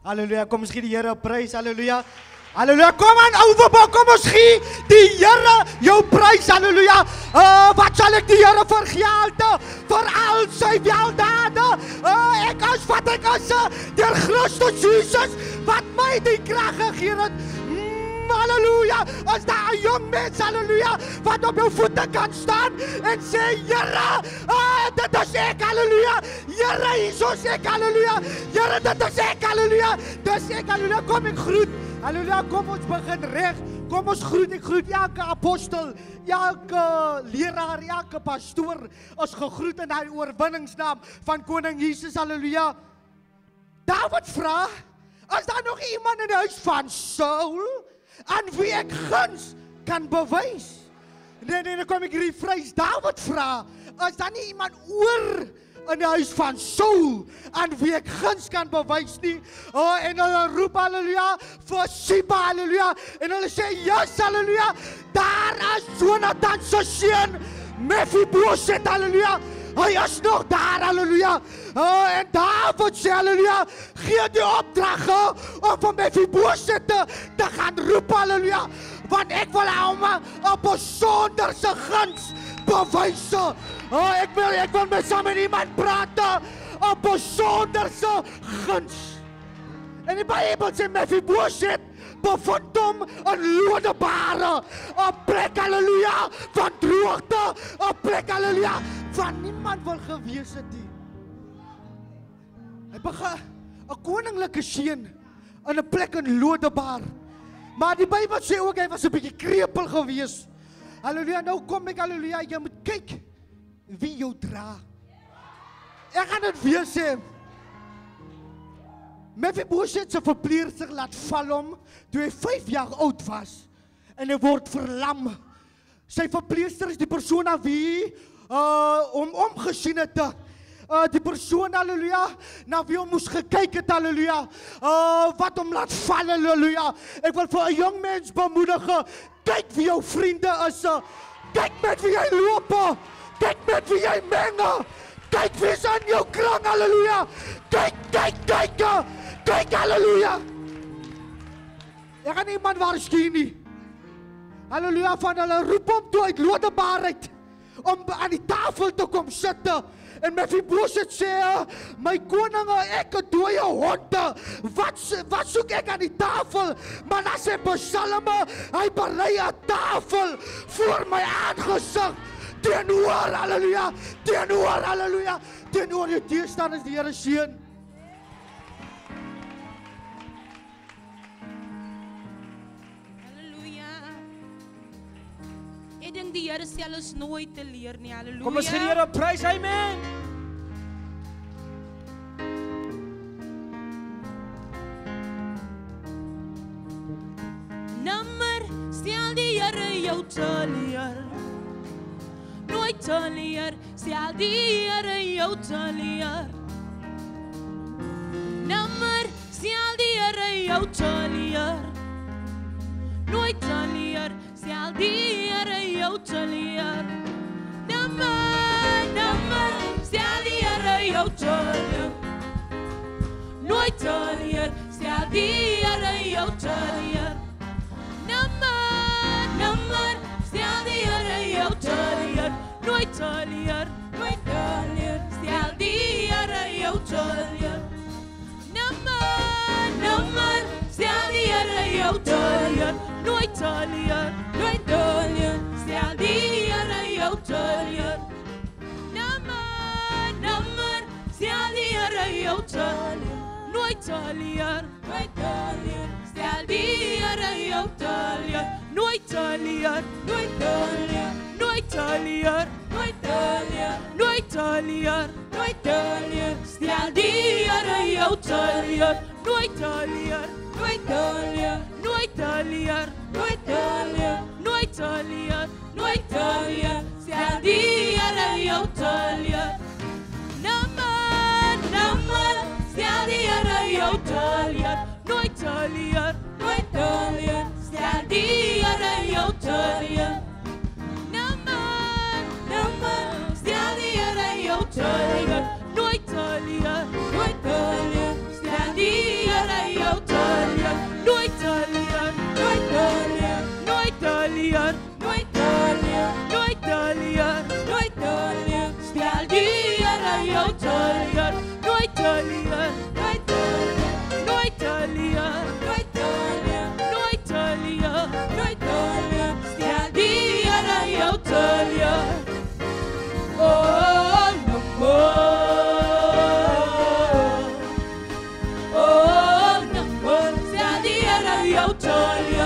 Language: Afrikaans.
Halleluja, kom ons gee die Here 'n prys. Halleluja. Halleluja, kom aan Overbok, kom ons gee die Here jou prys. Halleluja. Wat sal ek die Here vergelde vir al sy weldade? Ek is wat ek is deur Christus Jesus wat my die krag gegee het. Halleluja, as daar 'n jong mens, halleluja, wat op jou voete kan staan en sê, Here, dit is ek, halleluja, Here, Jesus, ek, halleluja, Here, dit is ek, halleluja, dis ek, halleluja, kom ek groet, halleluja, kom ons begin reg, kom ons groet, ek groet elke apostel, elke leraar, elke pastoor, is gegroet in die oorwinningsnaam van Koning Jesus, halleluja. David vra, is daar nog iemand in die huis van Saul, aan wie ek guns kan bewys? Nee, kom ek rephrase. David vra, is daar nie iemand oor in die huis van Saul, aan wie ek guns kan bewys nie? En hulle roep, halleluja, vir Siba, halleluja, en hulle sê, yes, halleluja, daar is Jonathan se seun, Mephibosheth, halleluja, hy is nog daar, halleluja. En David sê, halleluja, gee die opdrag om vir Mephibosheth te gaan roep, halleluja, want ek wil hom op 'n besonderse guns bewys. Ek wil met saam met iemand praat op 'n besonderse guns. En die Bybel sê Mephibosheth bevond hom in Lodebare, 'n plek, halleluja, van droogte, 'n plek, halleluja, van niemand wil gewees het nie. Hy begin 'n koninklike seun in 'n plek in Lodebar. Maar die Bybel sê ook hy was 'n bietjie krepeel gewees. Halleluja, nou kom ek, halleluja, jy moet kyk wie jou dra. Ek gaan dit weer sê. Mephibosheth se verpleegster laat val hom toe hy 5 jaar oud was en hy word verlam. Sy verpleegster is die persoon aan wie hom omgesien het. Die persoon, halleluja, na wie hom moes gekyk het, halleluja, wat hom laat val, halleluja. Ek wil vir 'n jong mens bemoedig, kyk wie jou vriende is, kyk met wie jy loop, kyk met wie jy meng, kyk wie is aan jou kring, halleluja, kyk, halleluja. Ek gaan iemand waarsku nie. Halleluja, van hulle roep hom toe uit Lodebar uit, om aan die tafel te kom sit. En Mephibosheth sê, my koninge, ek het dooie honde, wat soek ek aan die tafel? Maar dan sê Psalme, hy berei 'n tafel voor my aangesig, teenoor, halleluja, teenoor die teestanders, die Here seën. Ek dink die Here stel ons nooit te leer nie, halleluja. Kom ons gee die Here 'n prys, amen. Nimmer stel die Here jou te leer. Nooit te leer, stel die Here jou te leer. Nimmer stel die Here jou te leer. Nooit te leer, stel die Here jou te leer. Nimmer, stel die Here jou te leer. Nooit te leer, stel die Here jou te leer. Nimmer, stel die Here jou te leer. Nooit te leer, stel die Here jou te leer. Nimmer, stel die Here jou te leer. Nooit te leer, stel die Here jou te leer. Nimmer, stel die Here jou te leer. Nooit te leer, stel die Here jou te leer. Nooit te leer, nooit te leer, nooit te leer, stel die Here jou te leer. Nooit te leer, nooit te leer, nooit te leer, stel die Here jou te leer. Nimmer, stel die Here jou te leer. Nooit te leer, stel die Here jou te leer. Nimmer, stel die Here jou te leer. Nooit te leer, stel die Here jou te leer.